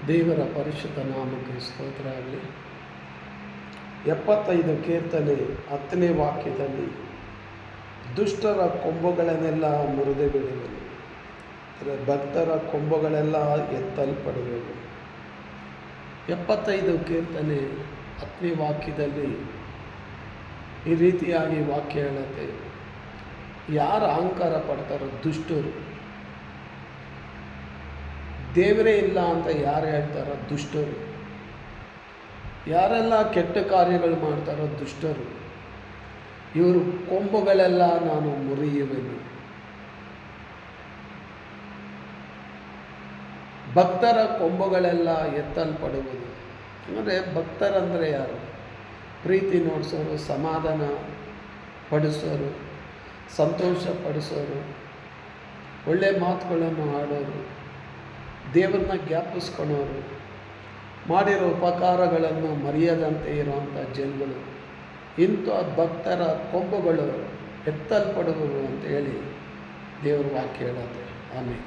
ದೇವರ ಪರಿಶುದ್ಧ ನಾಮಕ್ಕೆ ಸ್ತೋತ್ರ ಆಗಲಿ. 75 ಕೀರ್ತನೆ 10ನೇ ವಾಕ್ಯದಲ್ಲಿ ದುಷ್ಟರ ಕೊಂಬುಗಳನ್ನೆಲ್ಲ ಮುರಿದು ಬಿಡುವೆನು, ಭಕ್ತರ ಕೊಂಬುಗಳೆಲ್ಲ ಎತ್ತಲ್ಪಡುವೆವು. 75 ಕೀರ್ತನೆ 10ನೇ ವಾಕ್ಯದಲ್ಲಿ ಈ ರೀತಿಯಾಗಿ ವಾಕ್ಯ ಹೇಳುತ್ತೆ, ಯಾರು ಅಹಂಕಾರ ಪಡ್ತಾರೋ ದುಷ್ಟರು, ದೇವರೇ ಇಲ್ಲ ಅಂತ ಯಾರು ಹೇಳ್ತಾರೋ ದುಷ್ಟರು, ಯಾರೆಲ್ಲ ಕೆಟ್ಟ ಕಾರ್ಯಗಳು ಮಾಡ್ತಾರೋ ದುಷ್ಟರು, ಇವರು ಕೊಂಬುಗಳೆಲ್ಲ ನಾನು ಮುರಿಯುವೆನು. ಭಕ್ತರ ಕೊಂಬುಗಳೆಲ್ಲ ಎತ್ತಲ್ಪಡುವುದು. ಅಂದರೆ ಭಕ್ತರಂದರೆ ಯಾರು? ಪ್ರೀತಿ ನೋಡಿಸೋರು, ಸಮಾಧಾನ ಪಡಿಸೋರು, ಸಂತೋಷ ಪಡಿಸೋರು, ಒಳ್ಳೆಯ ಮಾತುಗಳನ್ನು ಆಡೋರು, ದೇವರನ್ನ ಜ್ಞಾಪಿಸ್ಕೊಳೋರು, ಮಾಡಿರೋ ಉಪಕಾರಗಳನ್ನು ಮರೆಯದಂತೆ ಇರುವಂಥ ಜನಗಳು. ಇಂಥ ಭಕ್ತರ ಕೊಂಬುಗಳು ಎತ್ತಲ್ಪಡುವವು ಅಂತ ಹೇಳಿ ದೇವರ ವಾಕ್ಯ ಹೇಳುತ್ತೆ. ಆಮೇಲೆ